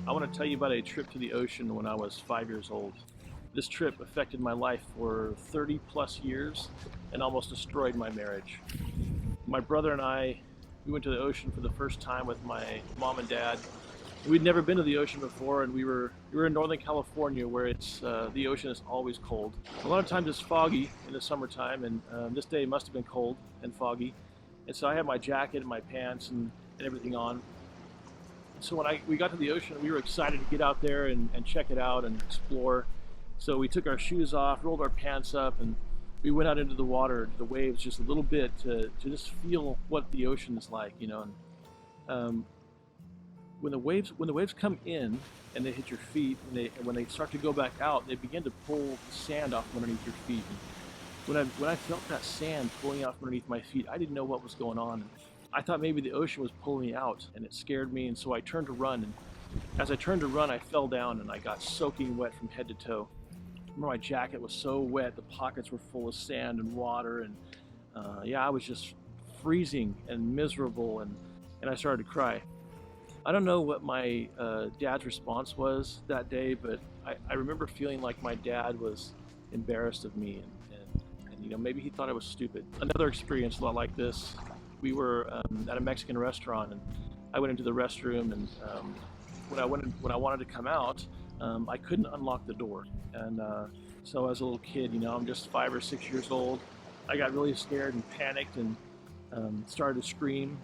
I want to tell you about a trip to the ocean when I was 5 years old. This trip affected my life for 30 plus years and almost destroyed my marriage. My brother and I, we went to the ocean for the first time with my mom and dad. We'd never been to the ocean before, and we were in Northern California, where it's the ocean is always cold. A lot of times it's foggy in the summertime, and this day must have been cold and foggy. And so I had my jacket and my pants and everything on. So when we got to the ocean, we were excited to get out there and check it out and explore. So we took our shoes off, rolled our pants up, and we went out into the water, to the waves, just a little bit to just feel what the ocean is like, you know. And when the waves come in and they hit your feet, and when they start to go back out, they begin to pull the sand off underneath your feet. And when I felt that sand pulling out from underneath my feet, I didn't know what was going on. I thought maybe the ocean was pulling me out, and it scared me, and so I turned to run. And as I turned to run, I fell down and I got soaking wet from head to toe. I remember my jacket was so wet, the pockets were full of sand and water, and I was just freezing and miserable, and I started to cry. I don't know what my dad's response was that day, but I remember feeling like my dad was embarrassed of me, and you know, maybe he thought I was stupid. Another experience a lot like this, we were at a Mexican restaurant, and I went into the restroom, and when I wanted to come out, I couldn't unlock the door. And so as a little kid, you know, I'm just 5 or 6 years old, I got really scared and panicked and started to scream.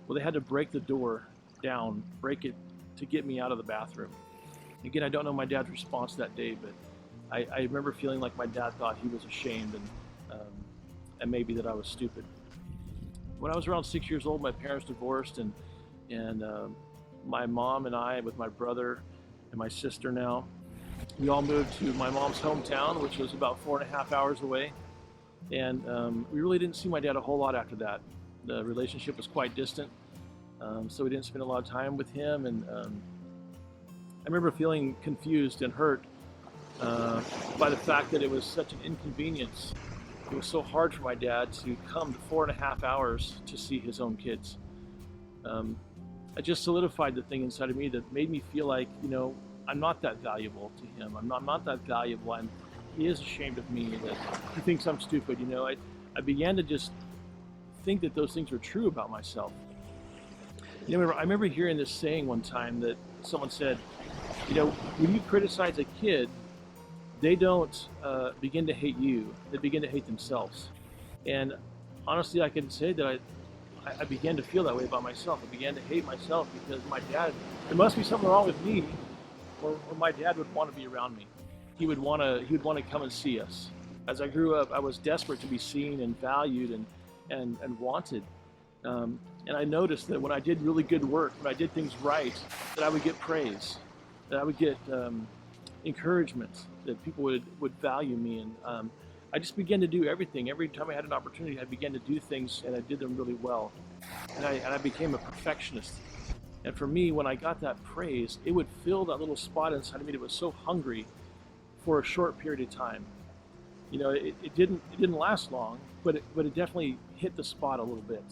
Well, they had to break the door down, break it to get me out of the bathroom. Again, I don't know my dad's response that day, but I remember feeling like my dad thought he was ashamed and maybe that I was stupid. When I was around 6 years old, my parents divorced, and my mom and I, with my brother and my sister now, we all moved to my mom's hometown, which was about 4.5 hours away. And we really didn't see my dad a whole lot after that. The relationship was quite distant, so we didn't spend a lot of time with him. And I remember feeling confused and hurt by the fact that it was such an inconvenience. It was so hard for my dad to come to 4.5 hours to see his own kids. I just solidified the thing inside of me that made me feel like, you know, I'm not that valuable to him. I'm not that valuable. He is ashamed of me, that he thinks I'm stupid. You know, I began to just think that those things were true about myself. You know, I remember hearing this saying one time that someone said, you know, when you criticize a kid, they don't begin to hate you, they begin to hate themselves. And honestly, I can say that I began to feel that way about myself. I began to hate myself because my dad, there must be something wrong with me, or my dad would want to be around me. He would want to come and see us. As I grew up, I was desperate to be seen and valued and wanted. And I noticed that when I did really good work, when I did things right, that I would get praise, that I would get encouragement, that people would value me. And I just began to do everything. Every time I had an opportunity, I began to do things, and I did them really well. And I became a perfectionist. And for me, when I got that praise, it would fill that little spot inside of me that was so hungry for a short period of time. You know, it didn't last long, but it definitely hit the spot a little bit.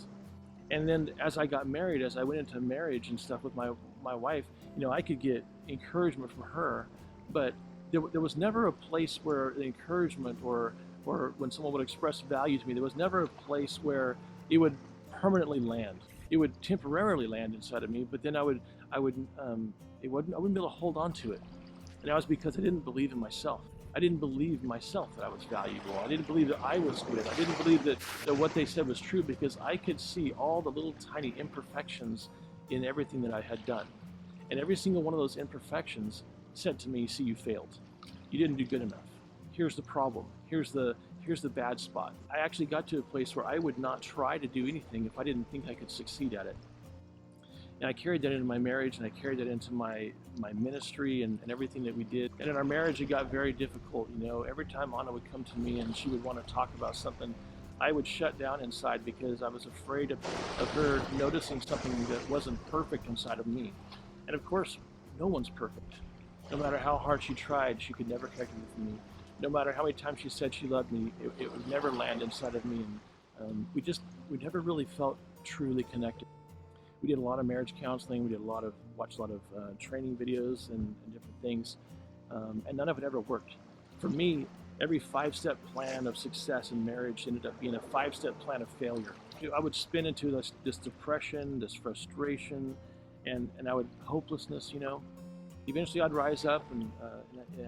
And then as I got married, as I went into marriage and stuff with my wife, you know, I could get encouragement from her, but there was never a place where the encouragement or when someone would express value to me, there was never a place where it would permanently land. It would temporarily land inside of me, but then I wouldn't be able to hold on to it. And that was because I didn't believe in myself. I didn't believe myself that I was valuable. I didn't believe that I was good. I didn't believe that what they said was true, because I could see all the little tiny imperfections in everything that I had done. And every single one of those imperfections said to me, see, you failed. You didn't do good enough. Here's the problem. Here's the bad spot. I actually got to a place where I would not try to do anything if I didn't think I could succeed at it. And I carried that into my marriage, and I carried that into my ministry and everything that we did. And in our marriage, it got very difficult. You know, every time Anna would come to me and she would want to talk about something, I would shut down inside because I was afraid of her noticing something that wasn't perfect inside of me. And of course, no one's perfect. No matter how hard she tried, she could never connect with me. No matter how many times she said she loved me, it would never land inside of me. And we never really felt truly connected. We did a lot of marriage counseling. We did watched a lot of training videos and different things, and none of it ever worked. For me, every 5-step plan of success in marriage ended up being a 5-step plan of failure. I would spin into this depression, this frustration, and I would hopelessness. Eventually I'd rise up and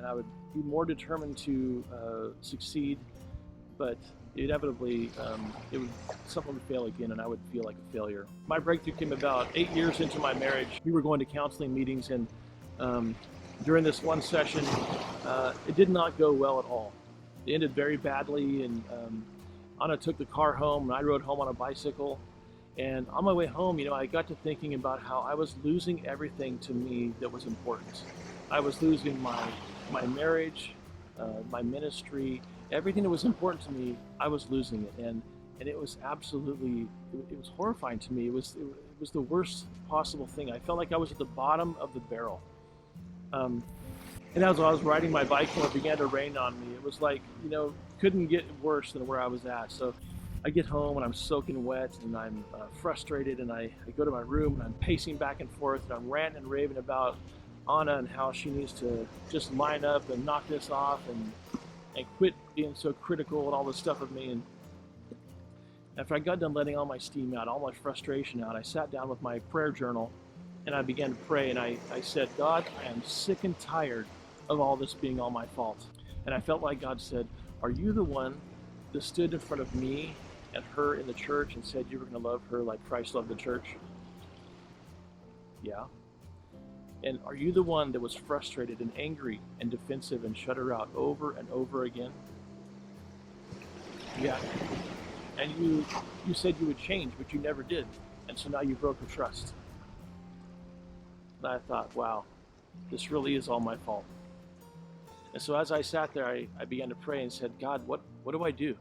I would be more determined to succeed, but inevitably something would fail again and I would feel like a failure. My breakthrough came about 8 years into my marriage. We were going to counseling meetings, and during this one session, it did not go well at all. It ended very badly, and Anna took the car home and I rode home on a bicycle. And on my way home, I got to thinking about how I was losing everything to me that was important. I was losing my marriage, my ministry, everything that was important to me. I was losing it, and it was absolutely, it was horrifying to me. It was the worst possible thing. I felt like I was at the bottom of the barrel. And as I was riding my bike and it began to rain on me, it was like, couldn't get worse than where I was at. So I get home and I'm soaking wet and I'm frustrated, and I go to my room and I'm pacing back and forth and I'm ranting and raving about Anna and how she needs to just line up and knock this off and quit being so critical and all this stuff of me. And after I got done letting all my steam out, all my frustration out, I sat down with my prayer journal and I began to pray, and I said, God, I am sick and tired of all this being all my fault. And I felt like God said, are you the one that stood in front of me and her in the church and said you were going to love her like Christ loved the church? Yeah. And are you the one that was frustrated and angry and defensive and shut her out over and over again? Yeah. And you said you would change, but you never did. And so now you broke her trust. And I thought, wow, this really is all my fault. And so as I sat there, I began to pray and said, God, what do I do?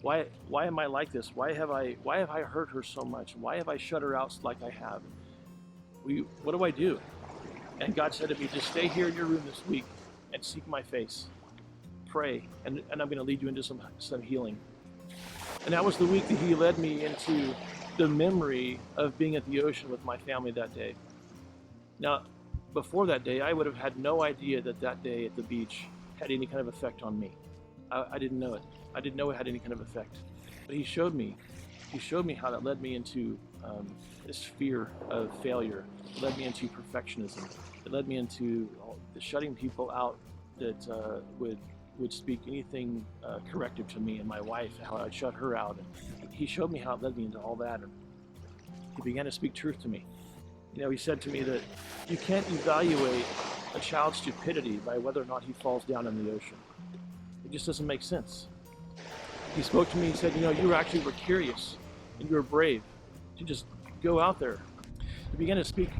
Why am I like this? Why have I hurt her so much? Why have I shut her out like I have? What do I do? And God said to me, just stay here in your room this week and seek my face. Pray, and I'm going to lead you into some healing. And that was the week that he led me into the memory of being at the ocean with my family that day. Now, before that day, I would have had no idea that day at the beach had any kind of effect on me. I didn't know it. I didn't know it had any kind of effect. But he showed me how that led me into this fear of failure. It led me into perfectionism. It led me into shutting people out that would speak anything corrective to me and my wife, how I'd shut her out. And he showed me how it led me into all that. And he began to speak truth to me. He said to me that you can't evaluate a child's stupidity by whether or not he falls down in the ocean. It just doesn't make sense. He spoke to me and said, you actually were curious and you were brave to just go out there. He began to speak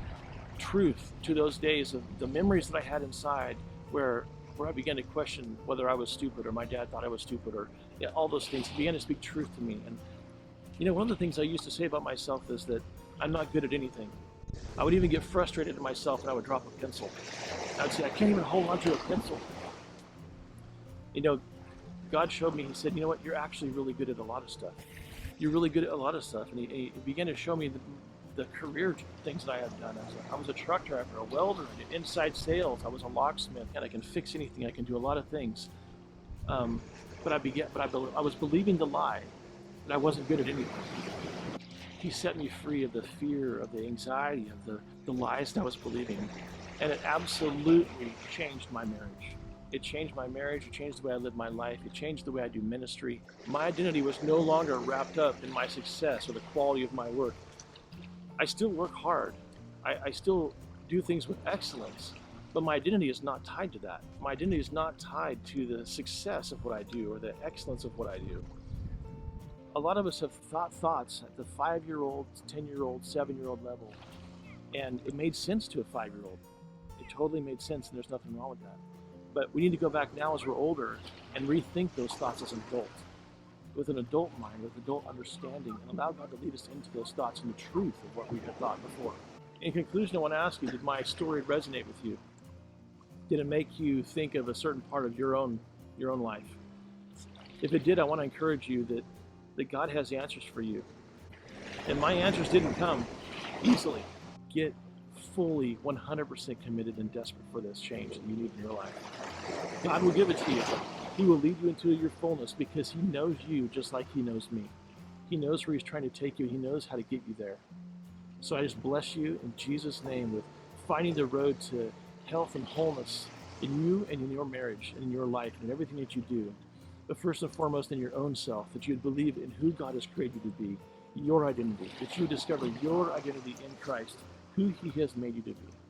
truth to those days of the memories that I had inside where I began to question whether I was stupid or my dad thought I was stupid or all those things. He began to speak truth to me. And one of the things I used to say about myself is that I'm not good at anything. I would even get frustrated at myself and I would drop a pencil. I would say, I can't even hold onto a pencil. God showed me, he said, you know what, you're actually really good at a lot of stuff. You're really good at a lot of stuff. And he began to show me the career things that I had done. I was a truck driver, a welder, I did inside sales, I was a locksmith, and I can fix anything, I can do a lot of things. But I was believing the lie that I wasn't good at anything. He set me free of the fear, of the anxiety, of the lies that I was believing. And it absolutely changed my marriage. It changed my marriage, it changed the way I lived my life, it changed the way I do ministry. My identity was no longer wrapped up in my success or the quality of my work. I still work hard. I still do things with excellence, but my identity is not tied to that. My identity is not tied to the success of what I do or the excellence of what I do. A lot of us have thought thoughts at the 5-year-old, 10-year-old, 7-year-old level, and it made sense to a 5-year-old. It totally made sense, and there's nothing wrong with that. But we need to go back now as we're older and rethink those thoughts as an adult, with an adult mind, with adult understanding, and allow God to lead us into those thoughts and the truth of what we had thought before. In conclusion, I want to ask you, did my story resonate with you? Did it make you think of a certain part of your own life? If it did, I want to encourage you that God has answers for you. And my answers didn't come easily. Get fully 100% committed and desperate for this change that you need in your life. God will give it to you. He will lead you into your fullness because He knows you just like He knows me. He knows where He's trying to take you. He knows how to get you there. So I just bless you in Jesus' name with finding the road to health and wholeness in you and in your marriage and in your life and in everything that you do. But first and foremost in your own self, that you'd believe in who God has created you to be, your identity, that you discover your identity in Christ, who He has made you to be.